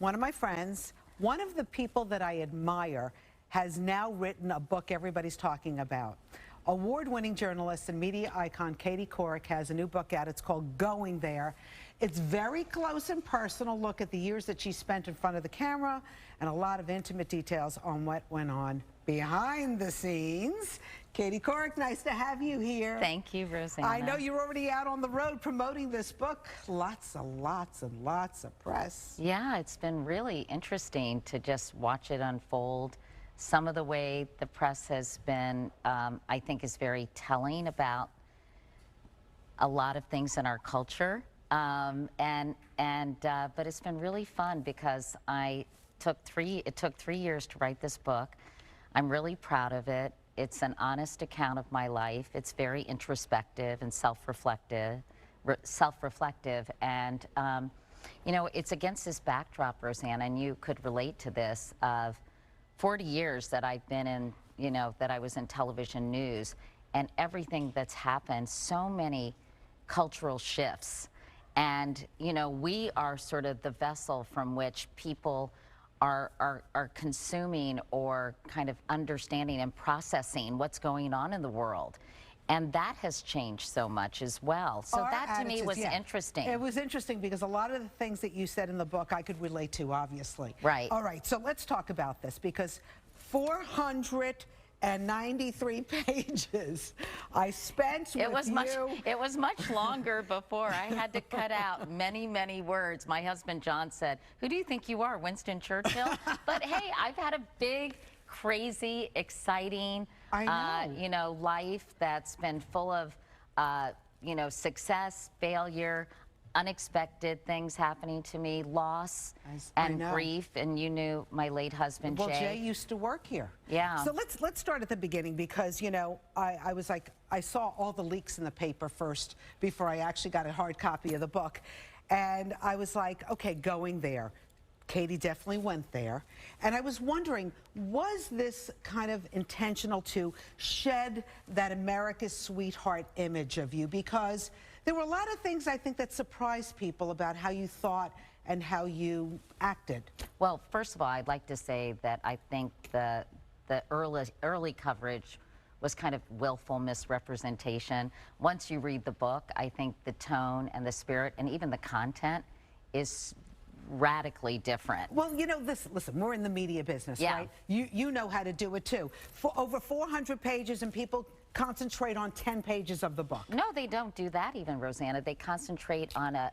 one of my friends, one of the people that I admire, has now written a book everybody's talking about. Award-winning journalist and media icon Katie Couric has a new book out. It's called Going There. It's very close and personal look at the years that she spent in front of the camera and a lot of intimate details on what went on behind the scenes. Katie Couric, nice to have you here. Thank you, Rosanna. I know you're already out on the road promoting this book. Lots and lots of press. Yeah, it's been really interesting to just watch it unfold. Some of the way the press has been, I think, is very telling about a lot of things in our culture. But it's been really fun because it took 3 years to write this book. I'm really proud of it. It's an honest account of my life. It's very introspective and self-reflective, and you know, it's against this backdrop, Rosanna, and you could relate to this, of 40 years that I've been in, you know, that I was in television news, and everything that's happened, so many cultural shifts. And, you know, we are sort of the vessel from which people are consuming or kind of understanding and processing what's going on in the world. And that has changed so much as well. So that to me was interesting. It was interesting because a lot of the things that you said in the book I could relate to, obviously. Right. All right, so let's talk about this because 493 pages I spent with you. It was much longer before. I had to cut out many, many words. My husband John said, "Who do you think you are, Winston Churchill?" But hey, I've had a big, crazy, exciting, you know, life that's been full of, you know, success, failure, unexpected things happening to me, loss and grief. And you knew my late husband, Jay. Well, Jay used to work here. Yeah. So let's start at the beginning because, you know, I was like, I saw all the leaks in the paper first before I actually got a hard copy of the book. And I was like, okay, Going There. Katie definitely went there. And I was wondering, was this kind of intentional to shed that America's sweetheart image of you? Because there were a lot of things I think that surprised people about how you thought and how you acted. Well, first of all, I'd like to say that I think the early coverage was kind of willful misrepresentation. Once you read the book, I think the tone and the spirit and even the content is radically different. Well, you know, listen, we're in the media business, right? You know how to do it too. For over 400 pages, and people concentrate on 10 pages of the book. No, they don't do that even, Rosanna. They concentrate on a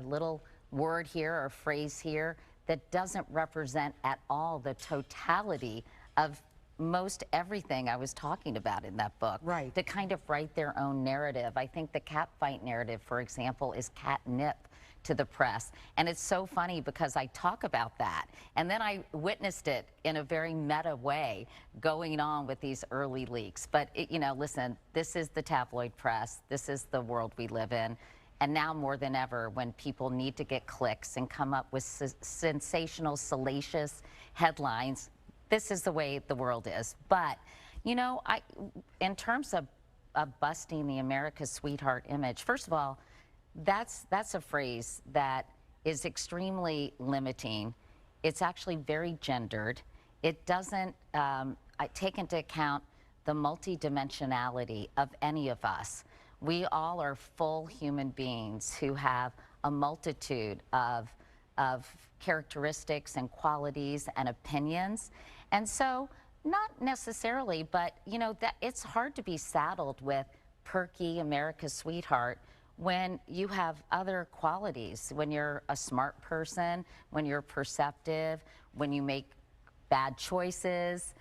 little word here or phrase here that doesn't represent at all the totality of most everything I was talking about in that book. Right. To kind of write their own narrative. I think the cat fight narrative, for example, is catnip to the press. And it's so funny because I talk about that. And then I witnessed it in a very meta way going on with these early leaks. But, you know, listen, this is the tabloid press. This is the world we live in. And now more than ever, when people need to get clicks and come up with sensational, salacious headlines, this is the way the world is. But, you know, in terms of busting the America's sweetheart image, first of all, that's a phrase that is extremely limiting. It's actually very gendered. It doesn't take into account the multidimensionality of any of us. We all are full human beings who have a multitude of characteristics and qualities and opinions. And so, not necessarily, but you know, that it's hard to be saddled with perky America's sweetheart when you have other qualities, when you're a smart person, when you're perceptive, when you make bad choices,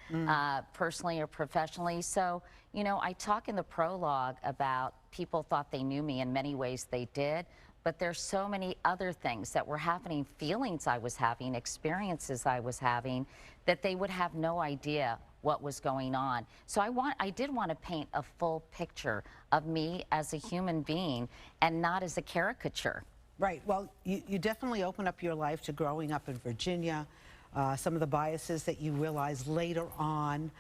personally or professionally. So, you know, I talk in the prologue about people thought they knew me. In many ways they did, but there's so many other things that were happening, feelings I was having, experiences I was having, that they would have no idea what was going on. So I did want to paint a full picture of me as a human being and not as a caricature. Right. Well, you definitely open up your life to growing up in Virginia, some of the biases that you realize later on.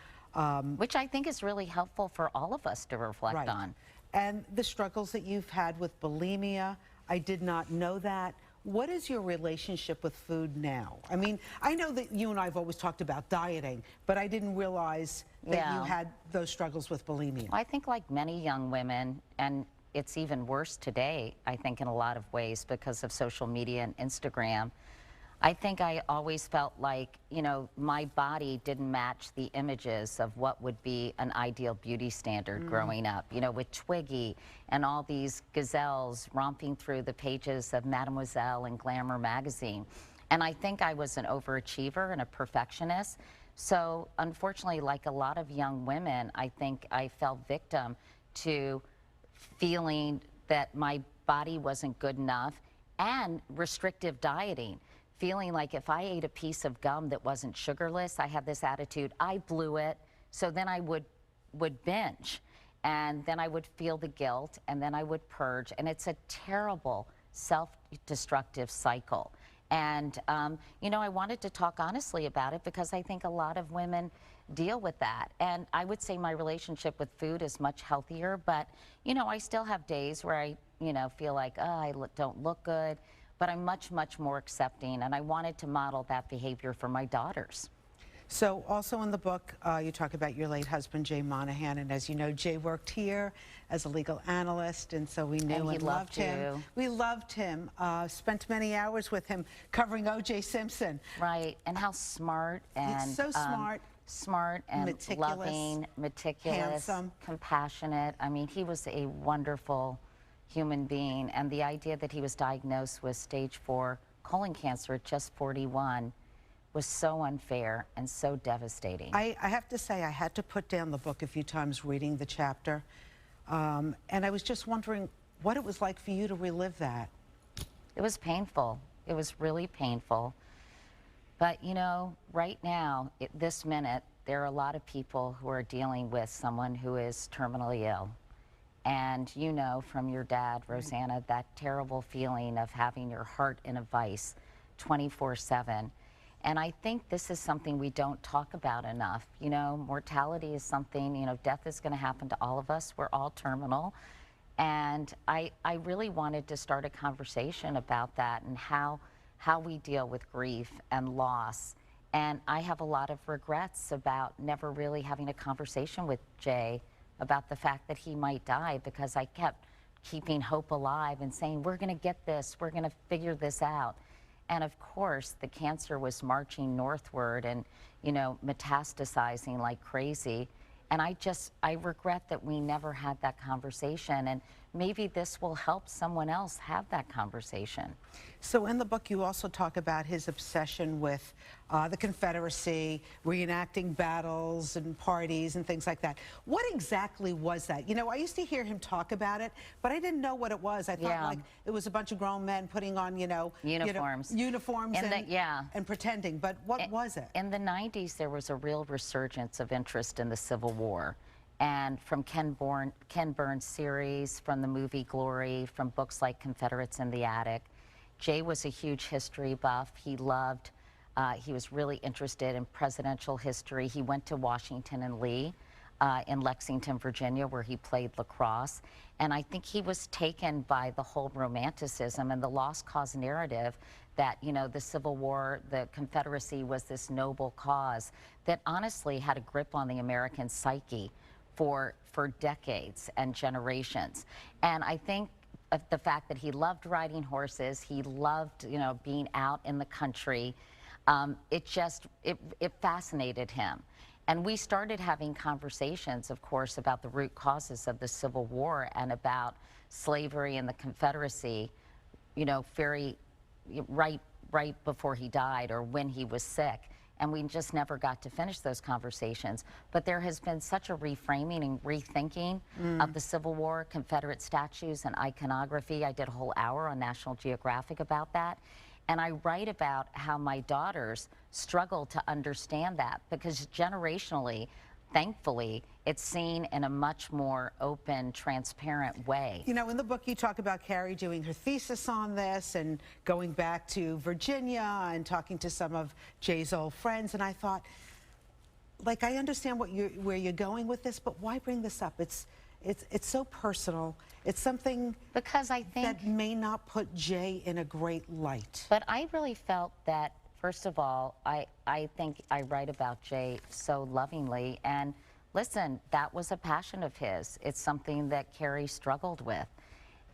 Which I think is really helpful for all of us to reflect on. And the struggles that you've had with bulimia. I did not know that. What is your relationship with food now? I mean, I know that you and I have always talked about dieting, but I didn't realize that Yeah. you had those struggles with bulimia. I think like many young women, and it's even worse today, I think in a lot of ways because of social media and Instagram, I think I always felt like, you know, my body didn't match the images of what would be an ideal beauty standard growing up, you know, with Twiggy and all these gazelles romping through the pages of Mademoiselle and Glamour magazine. And I think I was an overachiever and a perfectionist. So unfortunately, like a lot of young women, I think I fell victim to feeling that my body wasn't good enough and restrictive dieting. Feeling like if I ate a piece of gum that wasn't sugarless, I had this attitude, I blew it, so then I would binge. And then I would feel the guilt, and then I would purge. And it's a terrible self-destructive cycle. And, you know, I wanted to talk honestly about it because I think a lot of women deal with that. And I would say my relationship with food is much healthier, but, you know, I still have days where I, you know, feel like, oh, I don't look good. But I'm much, much more accepting, and I wanted to model that behavior for my daughters. So also in the book, you talk about your late husband, Jay Monahan, and as you know, Jay worked here as a legal analyst, and so we knew and loved him. You. We loved him, spent many hours with him covering O.J. Simpson. Right, and how smart and He's so smart. Smart and Meticulous, loving, meticulous, handsome, compassionate. I mean, he was a wonderful human being, and the idea that he was diagnosed with stage 4 colon cancer at just 41 was so unfair and so devastating. I have to say, I had to put down the book a few times reading the chapter, and I was just wondering what it was like for you to relive that. It was painful. It was really painful. But, you know, right now, this minute, there are a lot of people who are dealing with someone who is terminally ill. And you know from your dad, Rosanna, that terrible feeling of having your heart in a vice 24/7. And I think this is something we don't talk about enough. You know, mortality is something, you know, death is going to happen to all of us. We're all terminal. And I really wanted to start a conversation about that and how we deal with grief and loss. And I have a lot of regrets about never really having a conversation with Jay about the fact that he might die, because I kept keeping hope alive and saying, we're going to get this, we're going to figure this out. And of course, the cancer was marching northward and, you know, metastasizing like crazy. And I regret that we never had that conversation. And maybe this will help someone else have that conversation. So in the book, you also talk about his obsession with the Confederacy, reenacting battles and parties and things like that. What exactly was that? You know, I used to hear him talk about it, but I didn't know what it was. I thought like it was a bunch of grown men putting on, uniforms and pretending. But what was it? In the 90s, there was a real resurgence of interest in the Civil War. And from Ken Burns' series, from the movie Glory, from books like Confederates in the Attic. Jay was a huge history buff. He was really interested in presidential history. He went to Washington and Lee in Lexington, Virginia, where he played lacrosse. And I think he was taken by the whole romanticism and the lost cause narrative that, you know, the Civil War, the Confederacy was this noble cause that honestly had a grip on the American psyche for decades and generations. And I think the fact that he loved riding horses, he loved, you know, being out in the country, it fascinated him. And we started having conversations, of course, about the root causes of the Civil War and about slavery and the Confederacy, you know, right before he died or when he was sick. And we just never got to finish those conversations. But there has been such a reframing and rethinking of the Civil War, Confederate statues and iconography. I did a whole hour on National Geographic about that. And I write about how my daughters struggle to understand that, because generationally, thankfully, it's seen in a much more open, transparent way. You know, in the book, you talk about Carrie doing her thesis on this and going back to Virginia and talking to some of Jay's old friends. And I thought, like, I understand where you're going with this, but why bring this up? It's it's so personal. It's something Because I think that may not put Jay in a great light. But I really felt that, first of all, I think I write about Jay so lovingly. And listen, that was a passion of his. It's something that Carrie struggled with.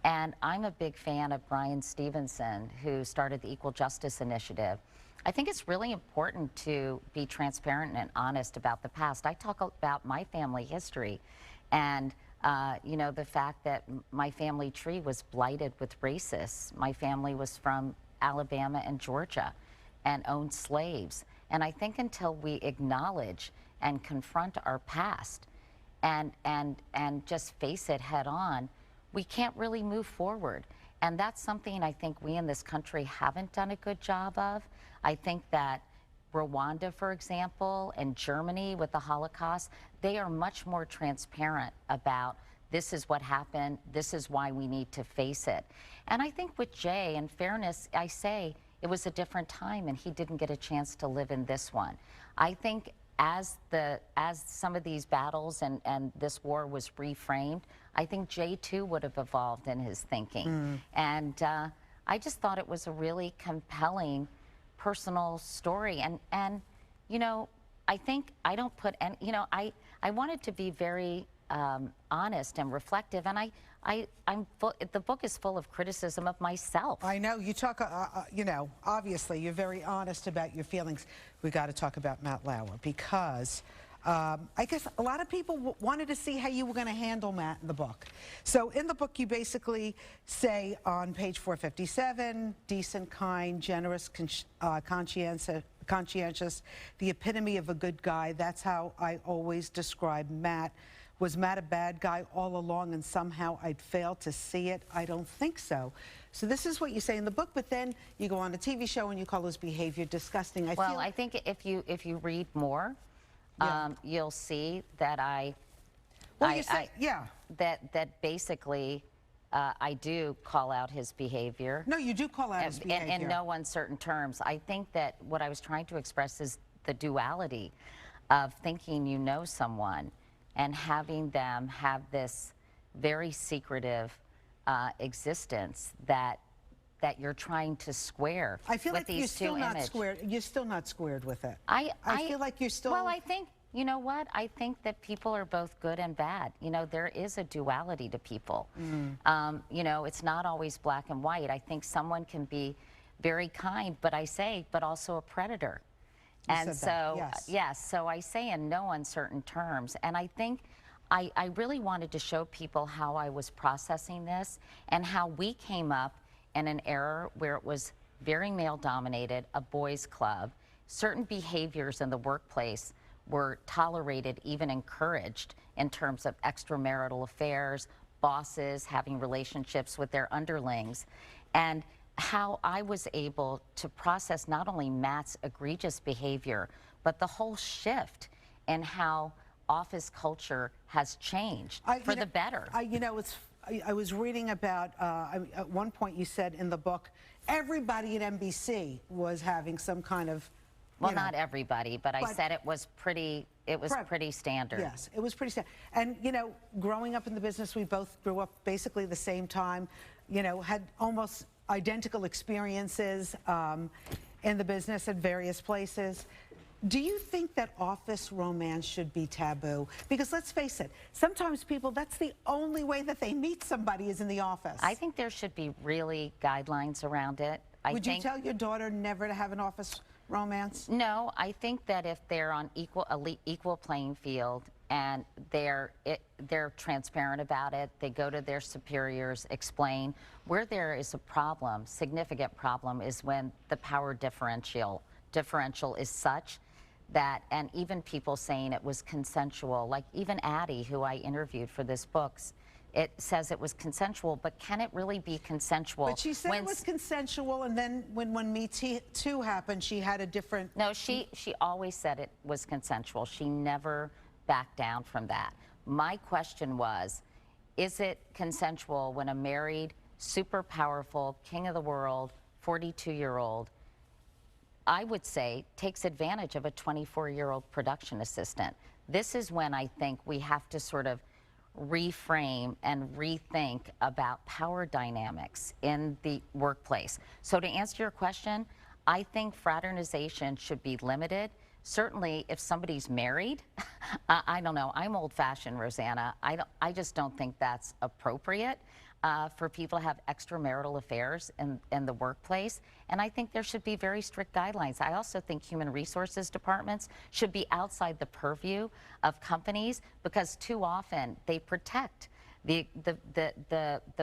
And I'm a big fan of Brian Stevenson, who started the Equal Justice Initiative. I think it's really important to be transparent and honest about the past. I talk about my family history and you know, the fact that my family tree was blighted with racists. My family was from Alabama and Georgia and owned slaves. And I think until we acknowledge and confront our past and just face it head on, we can't really move forward. And that's something I think we in this country haven't done a good job of. I think that Rwanda, for example, and Germany with the Holocaust, they are much more transparent about this is what happened, this is why we need to face it. And I think with Jay, in fairness, I say it was a different time and he didn't get a chance to live in this one. I think as some of these battles and this war was reframed, I think Jay too would have evolved in his thinking. And I just thought it was a really compelling personal story. And you know, I think I don't put any, you know, I wanted to be very honest and reflective, and the book is full of criticism of myself. I know you talk, you know, obviously you're very honest about your feelings. We got to talk about Matt Lauer because I guess a lot of people wanted to see how you were going to handle Matt in the book. So in the book, you basically say on page 457, decent, kind, generous, conscientious, the epitome of a good guy. That's how I always describe Matt. Was Matt a bad guy all along and somehow I'd failed to see it? I don't think so. So this is what you say in the book, but then you go on a TV show and you call his behavior disgusting. I think if you read more, you'll see that that basically I do call out his behavior. No, you do call out his behavior. In no uncertain terms. I think that what I was trying to express is the duality of thinking you know someone and having them have this very secretive existence that you're trying to square. I feel with like these you're still two not images. squared. You're still not squared with it. I feel like you're still. Well, I think, you know what? I think that people are both good and bad. You know, there is a duality to people. You know, it's not always black and white. I think someone can be very kind, but also a predator. And so, yes, so I say in no uncertain terms. And I think I really wanted to show people how I was processing this and how we came up in an era where it was very male-dominated, a boys' club. Certain behaviors in the workplace were tolerated, even encouraged, in terms of extramarital affairs, bosses having relationships with their underlings. And how I was able to process not only Matt's egregious behavior, but the whole shift in how office culture has changed for the better. You know, I was reading about, at one point you said in the book, everybody at NBC was having some kind of, well, not everybody, but I said it was pretty standard. Yes, it was pretty standard. And, you know, growing up in the business, we both grew up basically the same time, you know, had almost identical experiences in the business at various places. Do you think that office romance should be taboo? Because let's face it, sometimes people, that's the only way that they meet somebody is in the office. I think there should be really guidelines around it. Would you tell your daughter never to have an office romance? No, I think that if they're on equal playing field and they're transparent about it, they go to their superiors, explain. Where there is a problem, significant problem, is when the power differential is such that, and even people saying it was consensual, like even Addie, who I interviewed for this book, it says it was consensual, but can it really be consensual? But she said it was consensual, and then when Me Too happened, she had a different... No, she always said it was consensual. She never backed down from that. My question was, is it consensual when a married, super powerful, king of the world, 42-year-old, I would say, takes advantage of a 24-year-old production assistant? This is when I think we have to sort of reframe and rethink about power dynamics in the workplace. So to answer your question, I think fraternization should be limited. Certainly, if somebody's married, I don't know. I'm old-fashioned, Rosanna. I just don't think that's appropriate for people to have extramarital affairs in the workplace. And I think there should be very strict guidelines. I also think human resources departments should be outside the purview of companies, because too often they protect the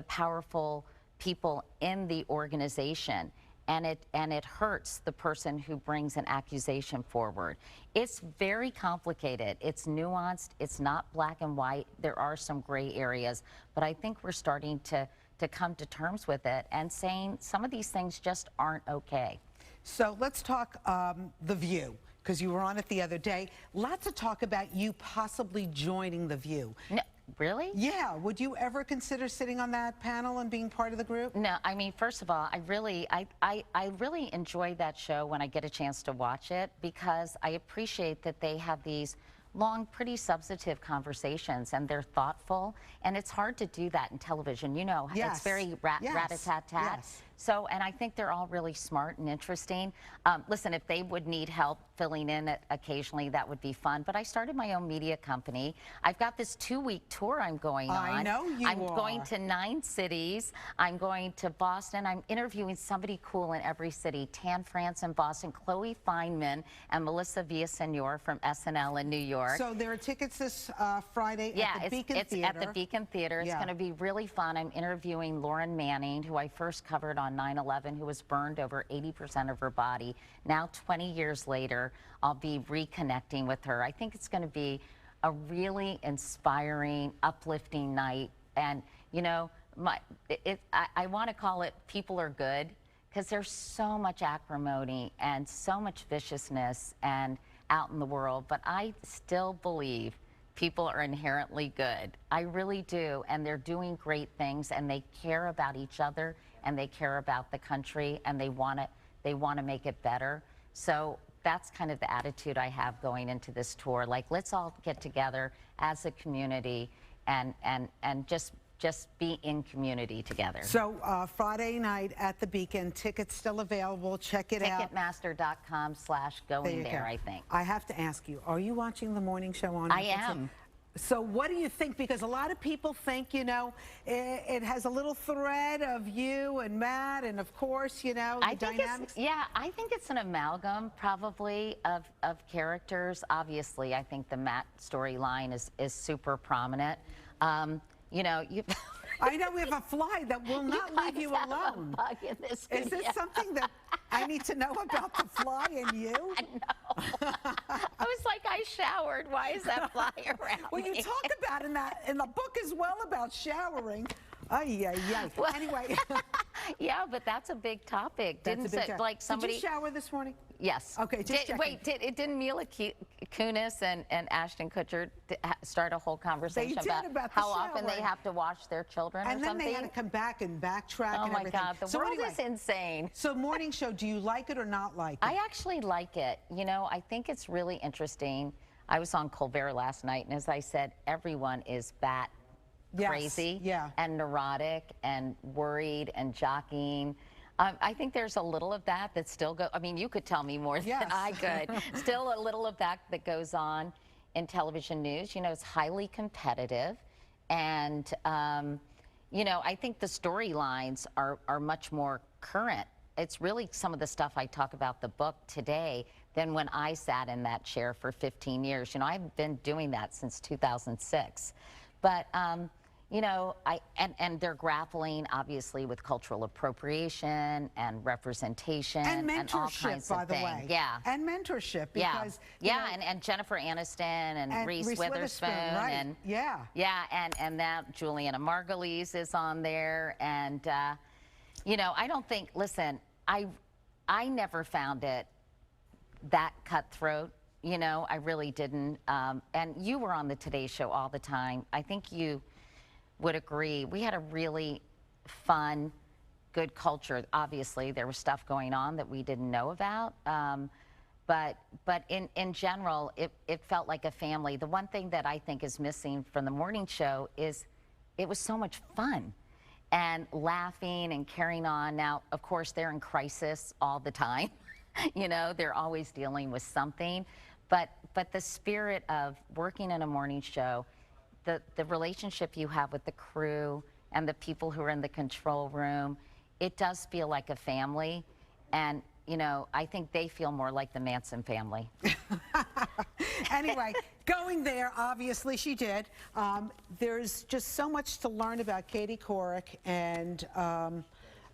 powerful people in the organization. And it hurts the person who brings an accusation forward. It's very complicated. It's nuanced. It's not black and white. There are some gray areas, but I think we're starting to come to terms with it and saying some of these things just aren't okay. So let's talk The View, because you were on it the other day. Lots of talk about you possibly joining The View. No, really? Yeah. Would you ever consider sitting on that panel and being part of the group? No, I mean, first of all, I really enjoy that show when I get a chance to watch it, because I appreciate that they have these long, pretty substantive conversations, and they're thoughtful. And it's hard to do that in television. You know, Yes. It's very rat-a-tat-tat. Yes. So, and I think they're all really smart and interesting. Listen, if they would need help filling in occasionally, that would be fun. But I started my own media company. I've got this 2-week tour I'm going on. I know you I'm are. going to 9 cities. I'm going to Boston. I'm interviewing somebody cool in every city. Tan France in Boston, Chloe Fineman, and Melissa Villasenor from SNL in New York. So there are tickets this Friday Yeah, at the Beacon it's Theater. at the Beacon Theater. It's Yeah. going to be really fun. I'm interviewing Lauren Manning, who I first covered on 9/11, who was burned over 80% of her body. Now, 20 years later, I'll be reconnecting with her. I think it's going to be a really inspiring, uplifting night. And, you know, I want to call it People Are Good, because there's so much acrimony and so much viciousness and out in the world. But I still believe people are inherently good. I really do. And they're doing great things, and they care about each other, and they care about the country, and they want to make it better. So that's kind of the attitude I have going into this tour. Like, let's all get together as a community and just be in community together. So Friday night at the Beacon, tickets still available. Check it out. Ticketmaster.com/going You there, go. I think. I have to ask you, are you watching the morning show on? I Netflix? am. So what do you think? Because a lot of people think, you know, it has a little thread of you and Matt, and of course, you know, the dynamics. I think it's an amalgam probably of characters. Obviously, I think the Matt storyline is super prominent. You know, I know we have a fly that will not leave you guys have a alone. bug in this Is this studio. something that I need to know about the fly and you? I was like, I showered. Why is that fly around Well, you me? talk about in the book as well about showering. Ay, ay, ay. Well, Anyway, Yeah, but that's a big topic. that's a Didn't big it, job. like somebody? Did you shower this morning? Yes. Okay, just checking. Wait, didn't Mila Kunis and Ashton Kutcher start a whole conversation did about the how often they showering. have to wash their children And or then something? they had to come back and backtrack Oh and my everything. God, the So world anyway, is insane. So morning show, do you like it or not like it? I actually like it. You know, I think it's really interesting. I was on Colbert last night, and as I said, everyone is bat Yes, crazy yeah. and neurotic and worried and jockeying. I think there's a little of that still go. I mean, you could tell me more Yes. than I could. Still a little of that goes on in television news. You know, it's highly competitive, and you know, I think the storylines are much more current. It's really some of the stuff I talk about the book today than when I sat in that chair for 15 years. You know, I've been doing that since 2006, but. You know, and they're grappling obviously with cultural appropriation and representation And all kinds mentorship, by of the things. way. Yeah. And mentorship, Yeah, because you yeah, know, and Jennifer Aniston and Reese Reese Witherspoon, right? and yeah. and now Juliana Margulies is on there, and you know, I don't think. Listen, I never found it that cutthroat. You know, I really didn't. And you were on the Today Show all the time. I think you would agree. We had a really fun, good culture. Obviously, there was stuff going on that we didn't know about. But in general, it felt like a family. The one thing that I think is missing from the morning show is it was so much fun and laughing and carrying on. Now, of course, they're in crisis all the time. You know, they're always dealing with something. But the spirit of working in a morning show, the relationship you have with the crew and the people who are in the control room, it does feel like a family. And, you know, I think they feel more like the Manson family. Anyway, going there, obviously she did. There's just so much to learn about Katie Couric, and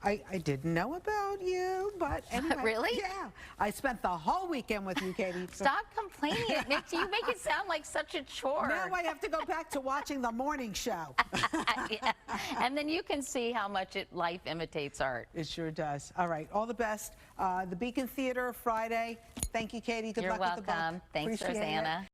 I didn't know about you, but anyway. Really? Yeah. I spent the whole weekend with you, Katie. Stop complaining. You make it sound like such a chore. Now I have to go back to watching the morning show. Yeah. And then you can see how much life imitates art. It sure does. All right, all the best. The Beacon Theater Friday. Thank you, Katie. Good You're luck with the book. welcome. Thanks, Appreciate it. Rosanna.